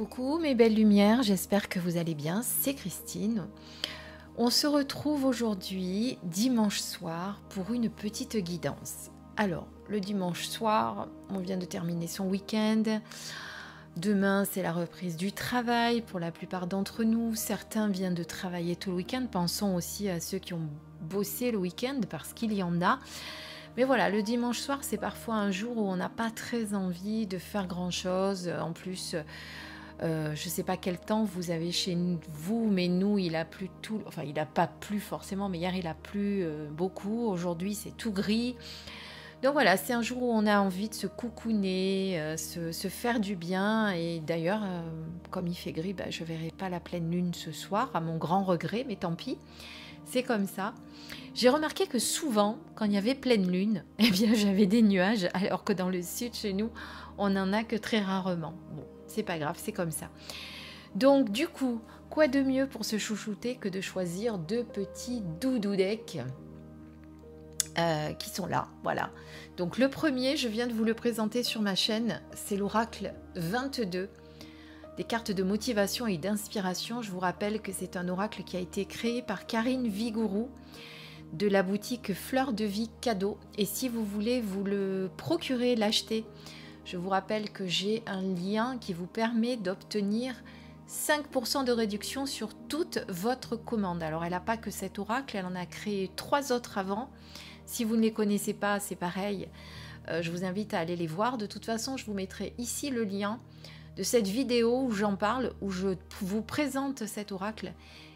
Coucou mes belles lumières, j'espère que vous allez bien, c'est Christine. On se retrouve aujourd'hui, dimanche soir, pour une petite guidance. Alors, le dimanche soir, on vient de terminer son week-end. Demain, c'est la reprise du travail pour la plupart d'entre nous. Certains viennent de travailler tout le week-end. Pensons aussi à ceux qui ont bossé le week-end parce qu'il y en a. Mais voilà, le dimanche soir, c'est parfois un jour où on n'a pas très envie de faire grand-chose. En plus, je ne sais pas quel temps vous avez chez vous, mais nous, il a plu tout. Enfin, il n'a pas plu forcément, mais hier, il a plu beaucoup. Aujourd'hui, c'est tout gris. Donc voilà, c'est un jour où on a envie de se coucouner, se faire du bien. Et d'ailleurs, comme il fait gris, je ne verrai pas la pleine lune ce soir, à mon grand regret, mais tant pis. C'est comme ça. J'ai remarqué que souvent, quand il y avait pleine lune, eh bien, j'avais des nuages, alors que dans le sud, chez nous, on n'en a que très rarement. Bon, c'est pas grave, c'est comme ça. Donc, du coup, quoi de mieux pour se chouchouter que de choisir deux petits doudou decks qui sont là, voilà. Donc, le premier, je viens de vous le présenter sur ma chaîne, c'est l'oracle 22. Des cartes de motivation et d'inspiration. Je vous rappelle que c'est un oracle qui a été créé par Karine Vigourou de la boutique Fleur de Vie Cadeau. Et si vous voulez vous le procurer, l'acheter, je vous rappelle que j'ai un lien qui vous permet d'obtenir 5% de réduction sur toute votre commande. Alors, elle n'a pas que cet oracle, elle en a créé 3 autres avant. Si vous ne les connaissez pas, c'est pareil. Je vous invite à aller les voir. De toute façon, je vous mettrai ici le lien de cette vidéo où j'en parle, où je vous présente cet oracle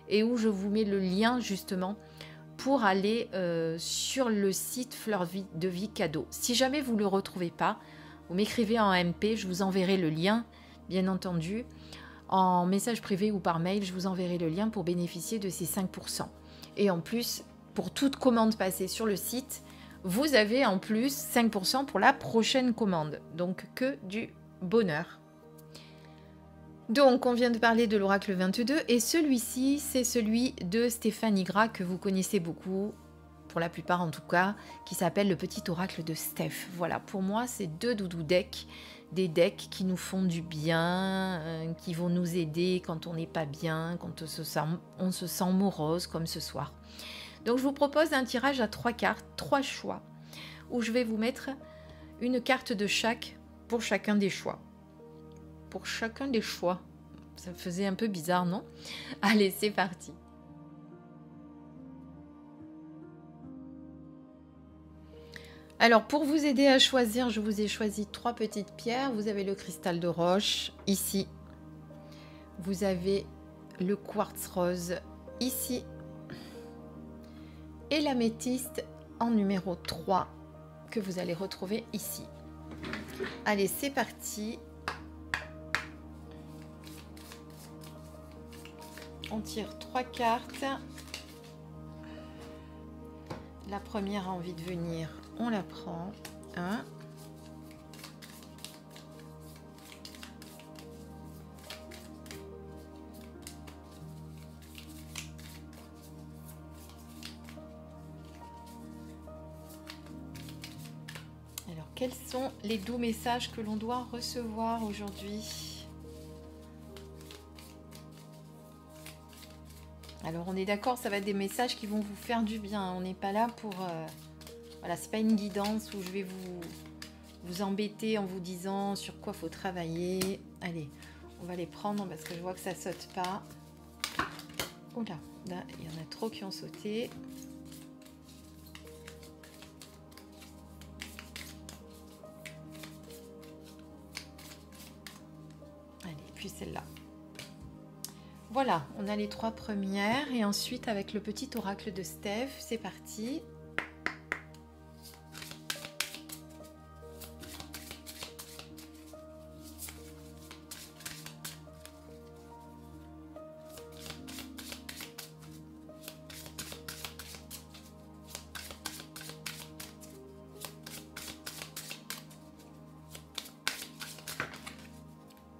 et où je vous mets le lien justement pour aller sur le site Fleur de Vie Cadeau. Si jamais vous ne le retrouvez pas, vous m'écrivez en MP, je vous enverrai le lien, bien entendu. En message privé ou par mail, je vous enverrai le lien pour bénéficier de ces 5%. Et en plus, pour toute commande passée sur le site, vous avez en plus 5% pour la prochaine commande. Donc que du bonheur. Donc, on vient de parler de l'oracle 22 et celui-ci, c'est celui de Stéphane Igra que vous connaissez beaucoup, pour la plupart en tout cas, qui s'appelle le petit oracle de Steph. Voilà, pour moi, c'est deux doudou decks, des decks qui nous font du bien, qui vont nous aider quand on n'est pas bien, quand on se sent morose comme ce soir. Donc, je vous propose un tirage à 3 cartes, 3 choix, où je vais vous mettre une carte de chaque pour chacun des choix. Pour chacun des choix. Ça faisait un peu bizarre, non? Allez, c'est parti. Alors, pour vous aider à choisir, je vous ai choisi 3 petites pierres. Vous avez le cristal de roche, ici. Vous avez le quartz rose, ici. Et l'améthyste en numéro 3, que vous allez retrouver ici. Allez, c'est parti. On tire 3 cartes. La première a envie de venir, on la prend. 1. Alors, quels sont les doux messages que l'on doit recevoir aujourd'hui ? Alors, on est d'accord, ça va être des messages qui vont vous faire du bien. On n'est pas là pour... voilà, c'est pas une guidance où je vais vous embêter en vous disant sur quoi il faut travailler. Allez, on va les prendre parce que je vois que ça saute pas. Oula, là, il y en a trop qui ont sauté. Allez, puis celle-là. Voilà, on a les 3 premières et ensuite avec le petit oracle de Steph, c'est parti.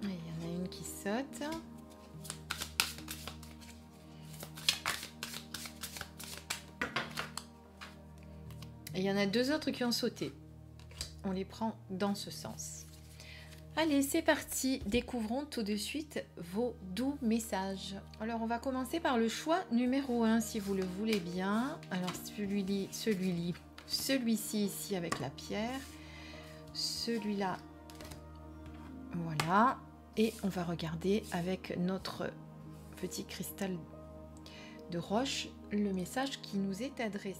Il y en a une qui saute. Et il y en a 2 autres qui ont sauté. On les prend dans ce sens. Allez, c'est parti. Découvrons tout de suite vos doux messages. Alors, on va commencer par le choix numéro 1, si vous le voulez bien. Alors, celui-ci ici avec la pierre. Celui-là, voilà. Et on va regarder avec notre petit cristal de roche le message qui nous est adressé.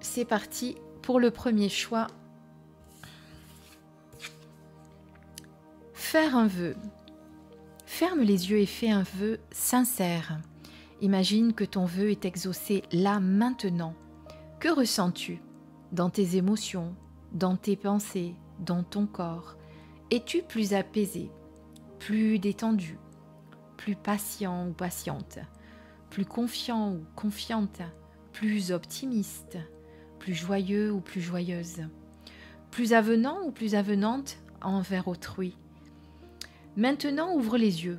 C'est parti pour le premier choix. Faire un vœu. Ferme les yeux et fais un vœu sincère. Imagine que ton vœu est exaucé là maintenant. Que ressens-tu dans tes émotions, dans tes pensées, dans ton corps? Es-tu plus apaisé, plus détendu, plus patient ou patiente, plus confiant ou confiante, plus optimiste, plus joyeux ou plus joyeuse, plus avenant ou plus avenante envers autrui? Maintenant, ouvre les yeux.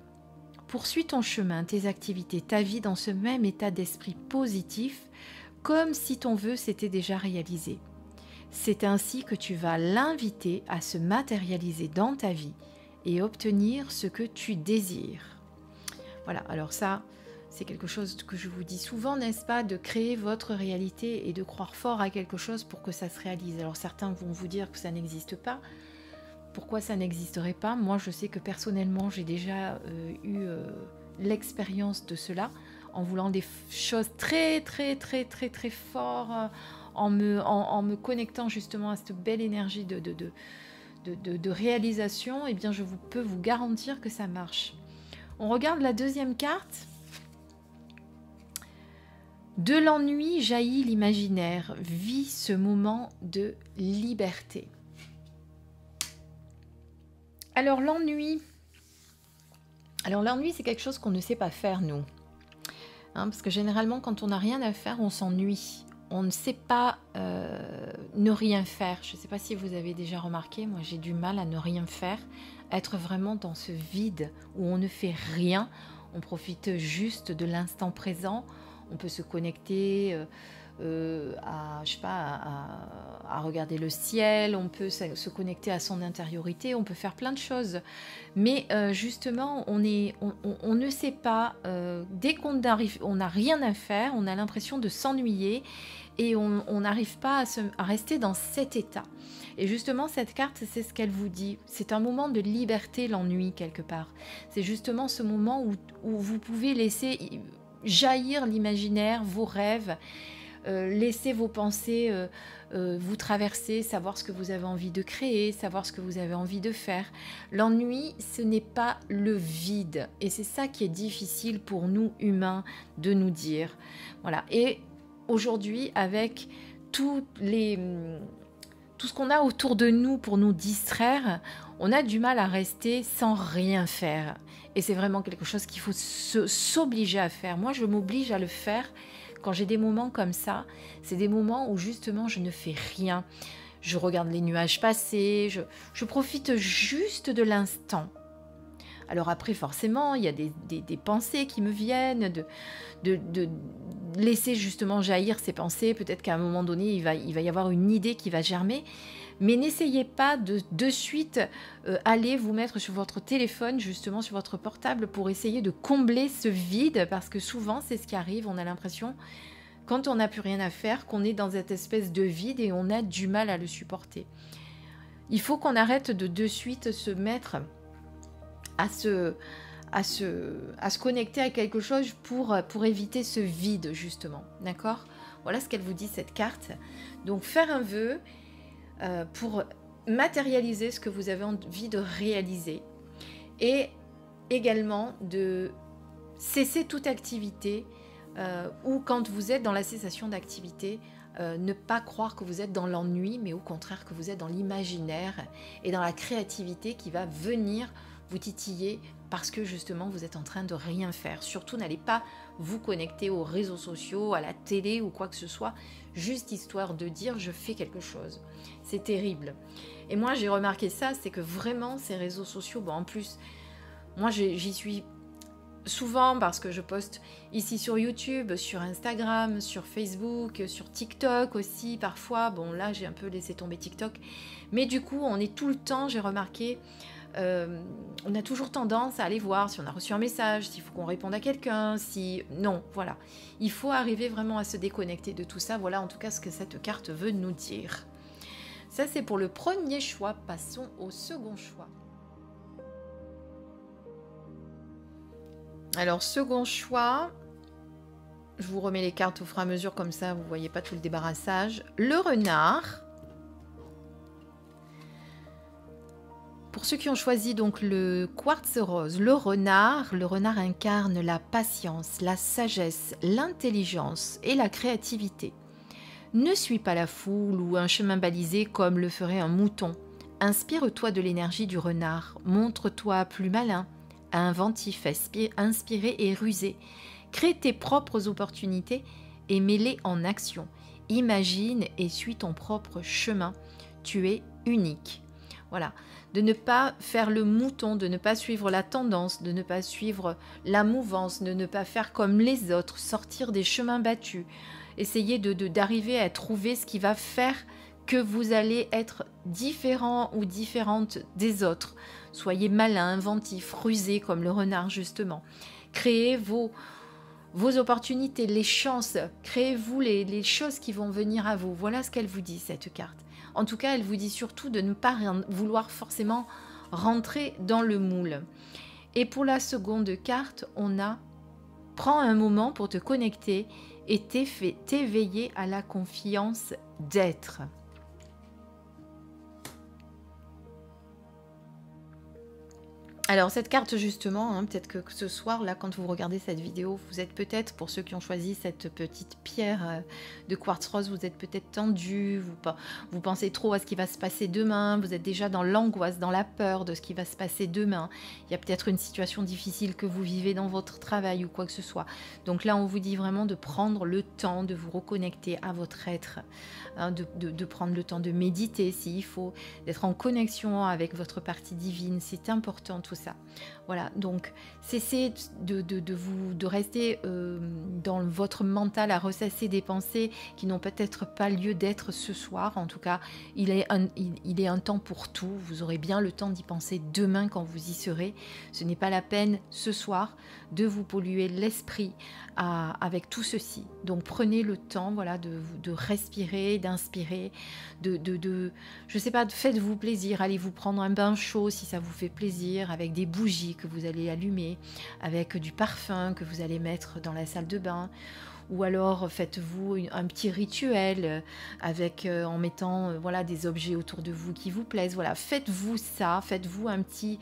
Poursuis ton chemin, tes activités, ta vie dans ce même état d'esprit positif, comme si ton vœu s'était déjà réalisé. C'est ainsi que tu vas l'inviter à se matérialiser dans ta vie et obtenir ce que tu désires. Voilà, alors ça, c'est quelque chose que je vous dis souvent, n'est-ce pas, de créer votre réalité et de croire fort à quelque chose pour que ça se réalise. Alors certains vont vous dire que ça n'existe pas. Pourquoi ça n'existerait pas? Moi, je sais que personnellement, j'ai déjà eu l'expérience de cela, en voulant des choses très fort, en me connectant justement à cette belle énergie de réalisation. Eh bien, peux vous garantir que ça marche. On regarde la deuxième carte. De l'ennui jaillit l'imaginaire. Vis ce moment de liberté. Alors l'ennui, c'est quelque chose qu'on ne sait pas faire, nous. Parce que généralement, quand on n'a rien à faire, on s'ennuie. On ne sait pas ne rien faire. Je ne sais pas si vous avez déjà remarqué, moi j'ai du mal à ne rien faire. Être vraiment dans ce vide où on ne fait rien. On profite juste de l'instant présent. On peut se connecter à regarder le ciel, on peut se connecter à son intériorité, on peut faire plein de choses. Mais justement, on ne sait pas, dès qu'on arrive, on n'a rien à faire, on a l'impression de s'ennuyer et on n'arrive pas à rester dans cet état. Et justement, cette carte, c'est ce qu'elle vous dit. C'est un moment de liberté, l'ennui, quelque part. C'est justement ce moment où vous pouvez laisser jaillir l'imaginaire, vos rêves, laisser vos pensées vous traverser, savoir ce que vous avez envie de créer, savoir ce que vous avez envie de faire. L'ennui, ce n'est pas le vide. Et c'est ça qui est difficile pour nous, humains, de nous dire. Voilà. Et aujourd'hui, avec tout ce qu'on a autour de nous pour nous distraire, on a du mal à rester sans rien faire. Et c'est vraiment quelque chose qu'il faut s'obliger à faire. Moi, je m'oblige à le faire quand j'ai des moments comme ça. C'est des moments où justement je ne fais rien. Je regarde les nuages passer, je profite juste de l'instant. Alors après, forcément, il y a des pensées qui me viennent, de laisser justement jaillir ces pensées. Peut-être qu'à un moment donné, il va y avoir une idée qui va germer. Mais n'essayez pas de suite aller vous mettre sur votre téléphone, justement sur votre portable, pour essayer de combler ce vide, parce que souvent, c'est ce qui arrive. On a l'impression, quand on n'a plus rien à faire, qu'on est dans cette espèce de vide et on a du mal à le supporter. Il faut qu'on arrête de suite se mettre à se connecter à quelque chose pour éviter ce vide, justement. D'accord? Voilà ce qu'elle vous dit, cette carte. Donc, faire un vœu pour matérialiser ce que vous avez envie de réaliser. Et également de cesser toute activité ou quand vous êtes dans la cessation d'activité, ne pas croire que vous êtes dans l'ennui, mais au contraire que vous êtes dans l'imaginaire et dans la créativité qui va venir vous titiller parce que justement vous êtes en train de rien faire. Surtout n'allez pas vous connecter aux réseaux sociaux, à la télé ou quoi que ce soit, juste histoire de dire je fais quelque chose. C'est terrible. Et moi j'ai remarqué ça, c'est que vraiment ces réseaux sociaux, bon en plus, moi j'y suis souvent parce que je poste ici sur YouTube, sur Instagram, sur Facebook, sur TikTok aussi parfois. Bon là j'ai un peu laissé tomber TikTok. Mais du coup on est tout le temps, j'ai remarqué, on a toujours tendance à aller voir si on a reçu un message, s'il faut qu'on réponde à quelqu'un, si... Non, voilà. Il faut arriver vraiment à se déconnecter de tout ça. Voilà en tout cas ce que cette carte veut nous dire. Ça c'est pour le premier choix. Passons au second choix. Alors second choix, je vous remets les cartes au fur et à mesure comme ça vous ne voyez pas tout le débarrassage. Le renard. Pour ceux qui ont choisi donc le quartz rose, le renard incarne la patience, la sagesse, l'intelligence et la créativité. Ne suis pas la foule ou un chemin balisé comme le ferait un mouton. Inspire-toi de l'énergie du renard, montre-toi plus malin, inventif, inspiré et rusé. Crée tes propres opportunités et mets-les en action. Imagine et suis ton propre chemin. Tu es unique. Voilà, de ne pas faire le mouton, de ne pas suivre la tendance, de ne pas suivre la mouvance, de ne pas faire comme les autres, sortir des chemins battus. Essayez d'arriver à trouver ce qui va faire que vous allez être différent ou différente des autres. Soyez malin, inventif, rusé comme le renard justement. Créez vos opportunités, les chances, créez-vous les choses qui vont venir à vous. Voilà ce qu'elle vous dit cette carte. En tout cas, elle vous dit surtout de ne pas vouloir forcément rentrer dans le moule. Et pour la seconde carte, on a « Prends un moment pour te connecter et t'éveiller à la confiance d'être ». Alors cette carte justement, hein, peut-être que ce soir, là, quand vous regardez cette vidéo, vous êtes peut-être, pour ceux qui ont choisi cette petite pierre de quartz rose, vous êtes peut-être tendu, vous pensez trop à ce qui va se passer demain, vous êtes déjà dans l'angoisse, dans la peur de ce qui va se passer demain. Il y a peut-être une situation difficile que vous vivez dans votre travail ou quoi que ce soit. Donc là, on vous dit vraiment de prendre le temps de vous reconnecter à votre être, hein, de prendre le temps de méditer s'il faut, d'être en connexion avec votre partie divine, c'est important tout ça. Voilà, donc cessez de rester dans votre mental à ressasser des pensées qui n'ont peut-être pas lieu d'être ce soir. En tout cas, il est un temps pour tout. Vous aurez bien le temps d'y penser demain quand vous y serez. Ce n'est pas la peine ce soir de vous polluer l'esprit avec tout ceci. Donc prenez le temps, voilà, de respirer, d'inspirer, je sais pas, faites-vous plaisir, allez vous prendre un bain chaud si ça vous fait plaisir, avec des bougies que vous allez allumer, avec du parfum que vous allez mettre dans la salle de bain, ou alors faites-vous un petit rituel en mettant voilà, des objets autour de vous qui vous plaisent. Voilà, faites-vous ça, faites-vous un petit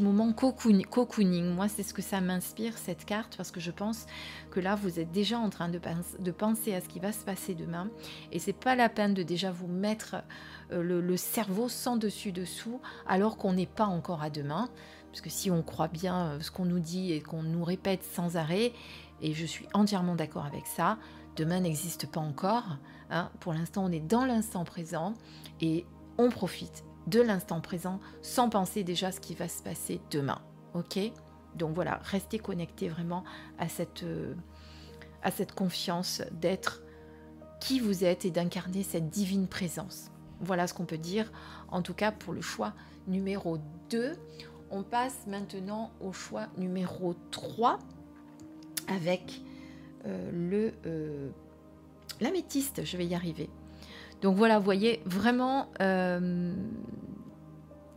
moment cocooning. Moi, c'est ce que ça m'inspire, cette carte, parce que je pense que là, vous êtes déjà en train de penser à ce qui va se passer demain. Et c'est pas la peine de déjà vous mettre le cerveau sans dessus-dessous, alors qu'on n'est pas encore à demain. Parce que si on croit bien ce qu'on nous dit et qu'on nous répète sans arrêt, et je suis entièrement d'accord avec ça, demain n'existe pas encore. Hein. Pour l'instant, on est dans l'instant présent et on profite de l'instant présent sans penser déjà ce qui va se passer demain. Ok ? Donc voilà, restez connectés vraiment à cette confiance d'être qui vous êtes et d'incarner cette divine présence. Voilà ce qu'on peut dire, en tout cas pour le choix numéro 2. On passe maintenant au choix numéro 3 avec l'améthyste, je vais y arriver. Donc voilà, vous voyez, vraiment,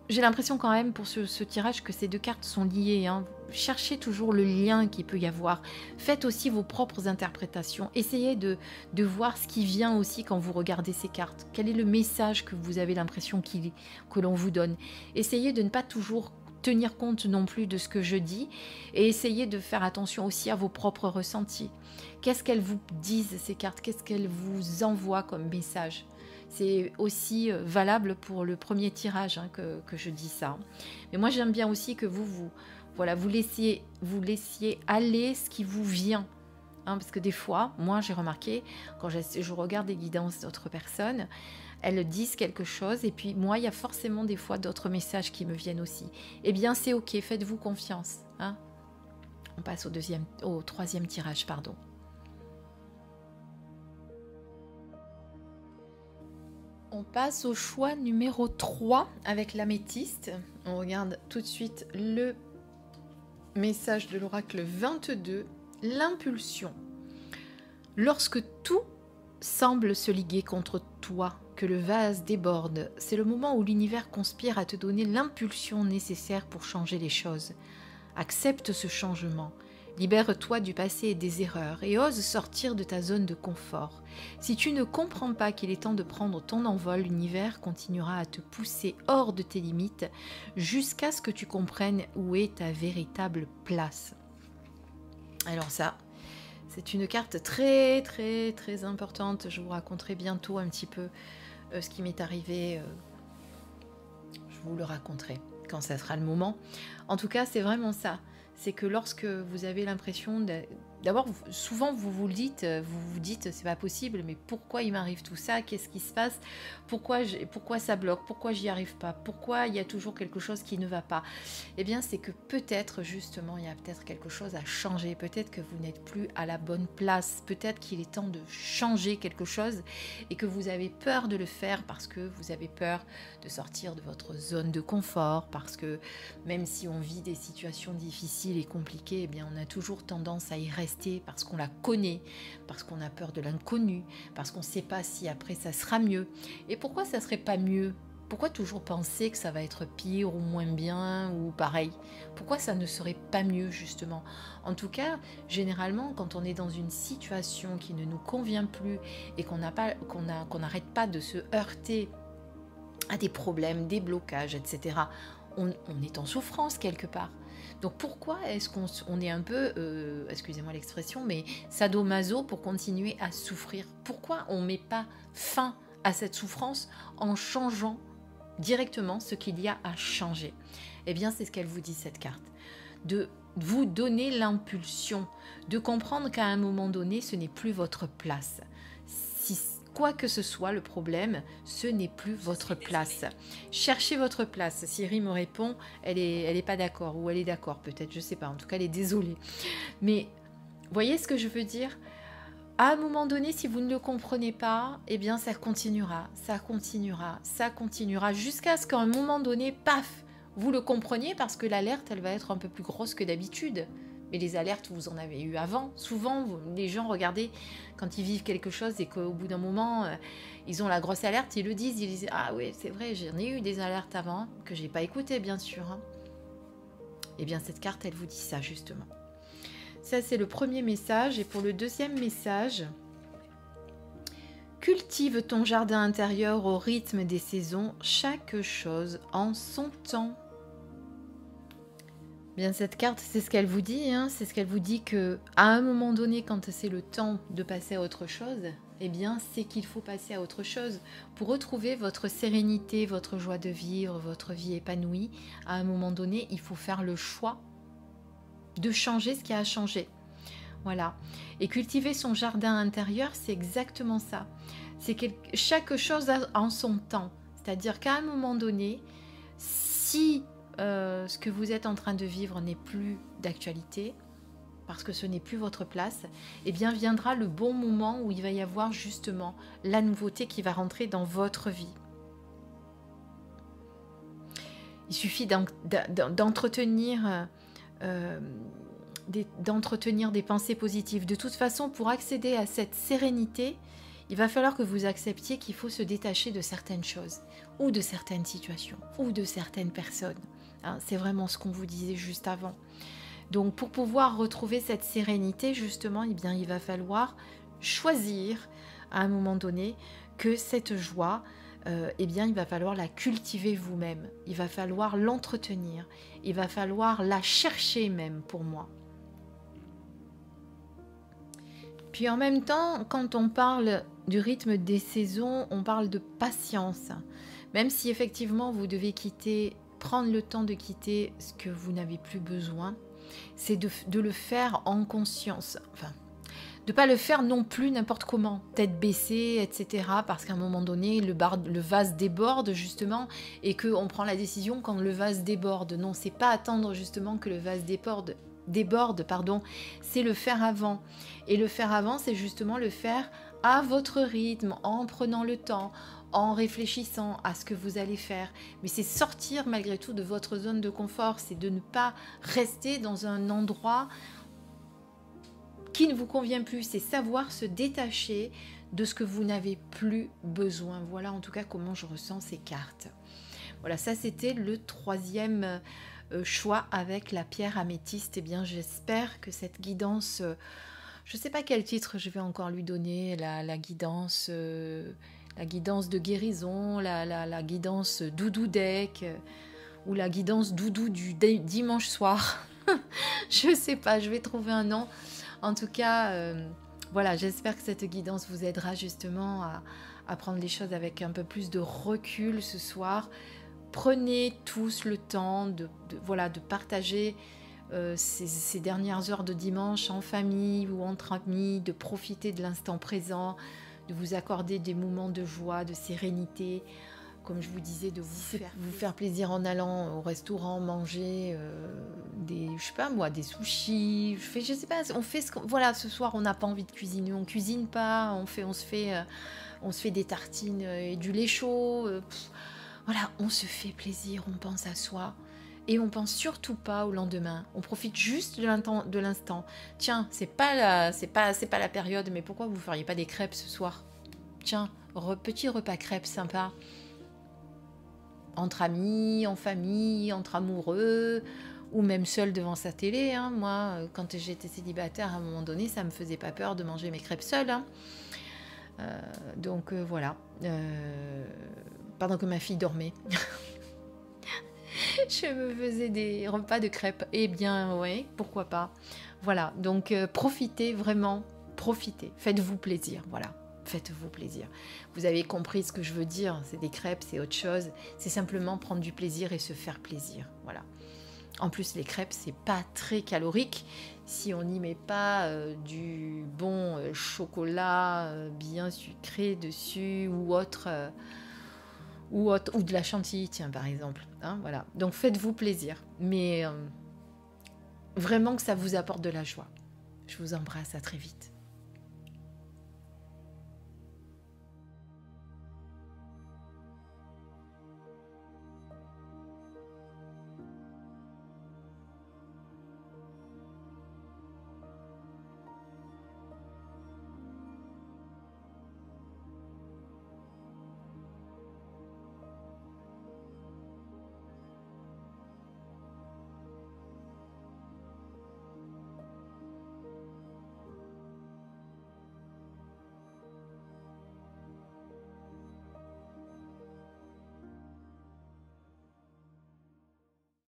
j'ai l'impression quand même pour ce tirage que ces deux cartes sont liées. Hein. Cherchez toujours le lien qu'il peut y avoir. Faites aussi vos propres interprétations. Essayez de voir ce qui vient aussi quand vous regardez ces cartes. Quel est le message que vous avez l'impression que l'on vous donne. Essayez de ne pas toujours tenir compte non plus de ce que je dis et essayez de faire attention aussi à vos propres ressentis. Qu'est-ce qu'elles vous disent ces cartes? Qu'est-ce qu'elles vous envoient comme message? C'est aussi valable pour le premier tirage hein, que je dis ça. Mais moi j'aime bien aussi que vous laissiez aller ce qui vous vient. Hein, parce que des fois, moi j'ai remarqué, quand je regarde des guidances d'autres personnes, elles disent quelque chose, et puis moi, il y a forcément des fois d'autres messages qui me viennent aussi. Eh bien, c'est ok, faites-vous confiance. Hein. On passe au troisième tirage, pardon. On passe au choix numéro 3 avec l'améthyste. On regarde tout de suite le message de l'oracle 22, l'impulsion. Lorsque tout semble se liguer contre toi, que le vase déborde, c'est le moment où l'univers conspire à te donner l'impulsion nécessaire pour changer les choses. Accepte ce changement. Libère-toi du passé et des erreurs et ose sortir de ta zone de confort. Si tu ne comprends pas qu'il est temps de prendre ton envol, l'univers continuera à te pousser hors de tes limites jusqu'à ce que tu comprennes où est ta véritable place. Alors ça, c'est une carte très très très importante. Je vous raconterai bientôt un petit peu ce qui m'est arrivé. Je vous le raconterai quand ça sera le moment. En tout cas, c'est vraiment ça. C'est que lorsque vous avez l'impression d'abord, souvent vous vous dites, c'est pas possible, mais pourquoi il m'arrive tout ça? Qu'est-ce qui se passe? Pourquoi ça bloque? Pourquoi j'y arrive pas? Pourquoi il y a toujours quelque chose qui ne va pas? Eh bien, c'est que peut-être, justement, il y a peut-être quelque chose à changer. Peut-être que vous n'êtes plus à la bonne place. Peut-être qu'il est temps de changer quelque chose et que vous avez peur de le faire parce que vous avez peur de sortir de votre zone de confort, parce que même si on vit des situations difficiles et compliquées, eh bien, on a toujours tendance à y rester parce qu'on la connaît, parce qu'on a peur de l'inconnu, parce qu'on ne sait pas si après ça sera mieux. Et pourquoi ça ne serait pas mieux? Pourquoi toujours penser que ça va être pire ou moins bien ou pareil? Pourquoi ça ne serait pas mieux justement? En tout cas, généralement, quand on est dans une situation qui ne nous convient plus et qu'on n'arrête pas de se heurter à des problèmes, des blocages, etc., on est en souffrance quelque part. Donc pourquoi est-ce qu'on est un peu, excusez-moi l'expression, mais sadomaso pour continuer à souffrir? Pourquoi on ne met pas fin à cette souffrance en changeant directement ce qu'il y a à changer? Eh bien, c'est ce qu'elle vous dit, cette carte. De vous donner l'impulsion, de comprendre qu'à un moment donné, ce n'est plus votre place. Si quoi que ce soit le problème, ce n'est plus votre place. Cherchez votre place. Siri me répond, elle est pas d'accord, ou elle est d'accord peut-être, je sais pas, en tout cas elle est désolée. Mais voyez ce que je veux dire? À un moment donné, si vous ne le comprenez pas, eh bien ça continuera, ça continuera, ça continuera, jusqu'à ce qu'à un moment donné, paf, vous le compreniez, parce que l'alerte, elle va être un peu plus grosse que d'habitude. Mais les alertes, vous en avez eu avant. Souvent, les gens, regardez, quand ils vivent quelque chose et qu'au bout d'un moment, ils ont la grosse alerte, ils le disent, ils disent « Ah oui, c'est vrai, j'en ai eu des alertes avant, que j'ai pas écoutées, bien sûr. Hein. » Eh bien, cette carte, elle vous dit ça, justement. Ça, c'est le premier message. Et pour le deuxième message, cultive ton jardin intérieur au rythme des saisons, chaque chose en son temps. Bien, cette carte, c'est ce qu'elle vous dit, hein, c'est ce qu'elle vous dit que à un moment donné, quand c'est le temps de passer à autre chose, eh bien, c'est qu'il faut passer à autre chose pour retrouver votre sérénité, votre joie de vivre, votre vie épanouie. À un moment donné, il faut faire le choix de changer ce qui a changé. Voilà. Et cultiver son jardin intérieur, c'est exactement ça. C'est que chaque chose a en son temps. C'est-à-dire qu'à un moment donné, si ce que vous êtes en train de vivre n'est plus d'actualité, parce que ce n'est plus votre place, eh bien viendra le bon moment où il va y avoir justement la nouveauté qui va rentrer dans votre vie. Il suffit d'entretenir des pensées positives. De toute façon, pour accéder à cette sérénité, il va falloir que vous acceptiez qu'il faut se détacher de certaines choses, ou de certaines situations, ou de certaines personnes. Hein, c'est vraiment ce qu'on vous disait juste avant. Donc pour pouvoir retrouver cette sérénité, justement, eh bien, il va falloir choisir à un moment donné que cette joie, eh bien, il va falloir la cultiver vous-même. Il va falloir l'entretenir. Il va falloir la chercher même pour moi. Puis en même temps, quand on parle du rythme des saisons, on parle de patience. Même si effectivement vous devez prendre le temps de quitter ce que vous n'avez plus besoin, c'est de le faire en conscience. Enfin, de pas le faire non plus n'importe comment, tête baissée, etc. Parce qu'à un moment donné, le vase déborde justement et qu'on prend la décision quand le vase déborde. Non, c'est pas attendre justement que le vase déborde, pardon, c'est le faire avant. Et le faire avant, c'est justement le faire à votre rythme, en prenant le temps, en réfléchissant à ce que vous allez faire. Mais c'est sortir malgré tout de votre zone de confort, c'est de ne pas rester dans un endroit qui ne vous convient plus, c'est savoir se détacher de ce que vous n'avez plus besoin. Voilà en tout cas comment je ressens ces cartes. Voilà, ça c'était le troisième choix avec la pierre améthyste. Eh bien, j'espère que cette guidance, je ne sais pas quel titre je vais encore lui donner, la guidance de guérison, la guidance doudou deck, ou la guidance doudou du dimanche soir. Je ne sais pas, je vais trouver un nom. En tout cas, voilà, j'espère que cette guidance vous aidera justement à prendre les choses avec un peu plus de recul ce soir. Prenez tous le temps de partager ces dernières heures de dimanche en famille ou entre amis, de profiter de l'instant présent, de vous accorder des moments de joie, de sérénité. Comme je vous disais, de vous faire plaisir en allant au restaurant, manger des sushis. Je sais pas, on fait voilà, ce soir, on n'a pas envie de cuisiner, on cuisine pas, on se fait des tartines et du lait chaud. Voilà, on se fait plaisir, on pense à soi. Et on pense surtout pas au lendemain. On profite juste de l'instant. Tiens, c'est pas la période, mais pourquoi vous feriez pas des crêpes ce soir? Tiens, petit repas crêpes sympa. Entre amis, en famille, entre amoureux, ou même seul devant sa télé. Hein. Moi, quand j'étais célibataire, à un moment donné, ça me faisait pas peur de manger mes crêpes seule. Hein. Donc voilà. Pendant que ma fille dormait, je me faisais des repas de crêpes. Eh bien, ouais, pourquoi pas. Voilà, donc profitez vraiment, profitez. Faites-vous plaisir, voilà. Faites-vous plaisir. Vous avez compris ce que je veux dire, c'est des crêpes, c'est autre chose. C'est simplement prendre du plaisir et se faire plaisir. Voilà. En plus, les crêpes, c'est pas très calorique si on n'y met pas du bon chocolat bien sucré dessus ou autre, ou de la chantilly, tiens, par exemple. Hein, voilà. Donc, faites-vous plaisir. Mais vraiment que ça vous apporte de la joie. Je vous embrasse, à très vite.